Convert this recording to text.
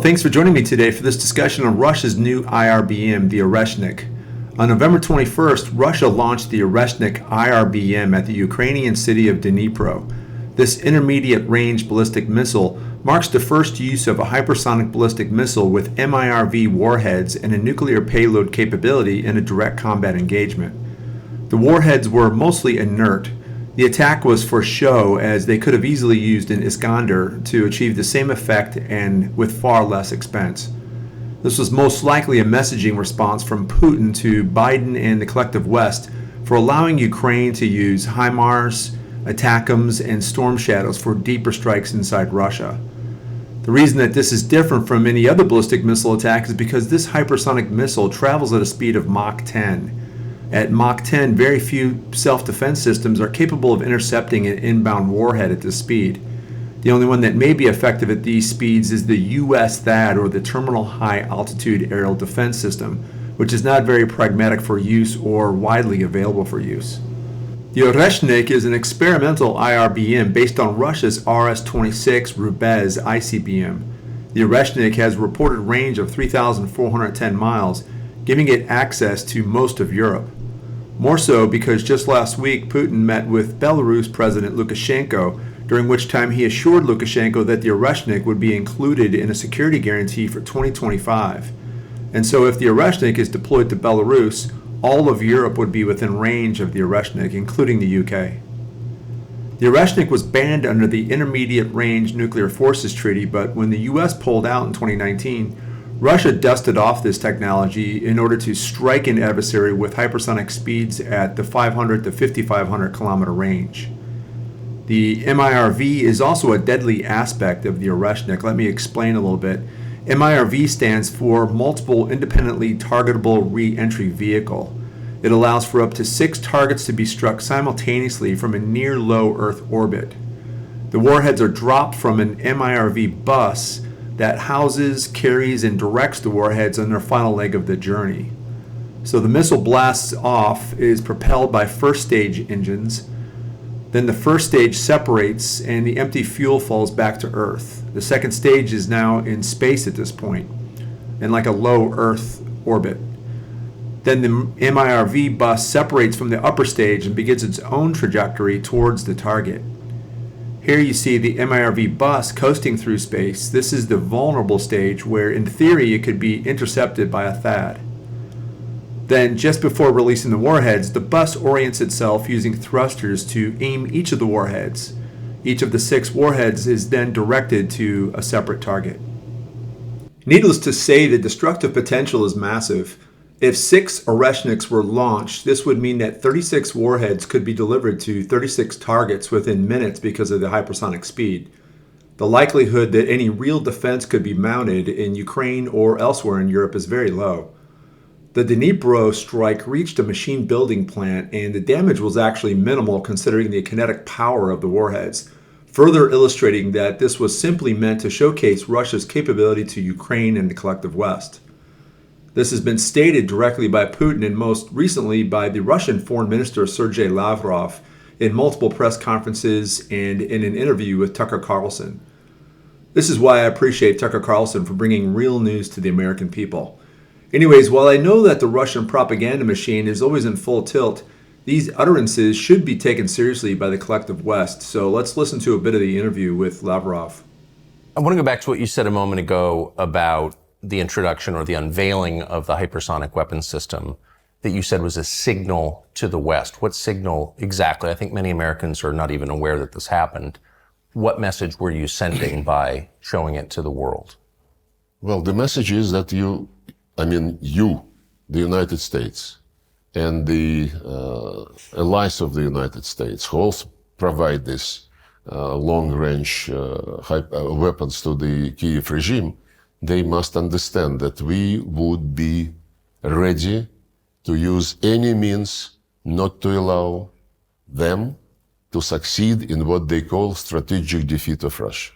thanks for joining me today for this discussion on Russia's new IRBM, the Oreshnik. On November 21st, Russia launched the Oreshnik IRBM at the Ukrainian city of Dnipro. This Intermediate Range Ballistic Missile marks the first use of a hypersonic ballistic missile with MIRV warheads and a nuclear payload capability in a direct combat engagement. The warheads were mostly inert. The attack was for show, as they could have easily used an Iskander to achieve the same effect and with far less expense. This was most likely a messaging response from Putin to Biden and the collective West for allowing Ukraine to use HIMARS, ATACMS, and Storm Shadows for deeper strikes inside Russia. The reason that this is different from any other ballistic missile attack is because this hypersonic missile travels at a speed of Mach 10. At Mach 10, very few self-defense systems are capable of intercepting an inbound warhead at this speed. The only one that may be effective at these speeds is the US THAAD, or the Terminal High Altitude Aerial Defense System, which is not very pragmatic for use or widely available for use. The Oreshnik is an experimental IRBM based on Russia's RS-26 Rubezh ICBM. The Oreshnik has a reported range of 3,410 miles, giving it access to most of Europe. More so because just last week Putin met with Belarus President Lukashenko, during which time he assured Lukashenko that the Oreshnik would be included in a security guarantee for 2025. And so if the Oreshnik is deployed to Belarus, all of Europe would be within range of the Oreshnik, including the UK. The Oreshnik was banned under the Intermediate Range Nuclear Forces Treaty, but when the US pulled out in 2019, Russia dusted off this technology in order to strike an adversary with hypersonic speeds at the 500 to 5,500 kilometer range. The MIRV is also a deadly aspect of the Oreshnik. Let me explain a little bit. MIRV stands for Multiple Independently Targetable Re-Entry Vehicle. It allows for up to 6 targets to be struck simultaneously from a near-low Earth orbit. The warheads are dropped from an MIRV bus that houses, carries, and directs the warheads on their final leg of the journey. So the missile blasts off, is propelled by first stage engines. Then the first stage separates and the empty fuel falls back to Earth. The second stage is now in space at this point, in like a low Earth orbit. Then the MIRV bus separates from the upper stage and begins its own trajectory towards the target. Here you see the MIRV bus coasting through space. This is the vulnerable stage where, in theory, it could be intercepted by a THAAD. Then, just before releasing the warheads, the bus orients itself using thrusters to aim each of the warheads. Each of the 6 warheads is then directed to a separate target. Needless to say, the destructive potential is massive. If 6 Oreshniks were launched, this would mean that 36 warheads could be delivered to 36 targets within minutes because of the hypersonic speed. The likelihood that any real defense could be mounted in Ukraine or elsewhere in Europe is very low. The Dnipro strike reached a machine building plant, and the damage was actually minimal considering the kinetic power of the warheads, further illustrating that this was simply meant to showcase Russia's capability to Ukraine and the collective West. This has been stated directly by Putin and most recently by the Russian Foreign Minister Sergei Lavrov in multiple press conferences and in an interview with Tucker Carlson. This is why I appreciate Tucker Carlson for bringing real news to the American people. Anyways, while I know that the Russian propaganda machine is always in full tilt, these utterances should be taken seriously by the collective West. So let's listen to a bit of the interview with Lavrov. I want to go back to what you said a moment ago about the introduction or the unveiling of the hypersonic weapons system that you said was a signal to the West. What signal exactly? I think many Americans are not even aware that this happened. What message were you sending by showing it to the world? Well, the message is that you, the United States, and the allies of the United States, who also provide this long-range weapons to the Kyiv regime, they must understand that we would be ready to use any means not to allow them to succeed in what they call strategic defeat of Russia.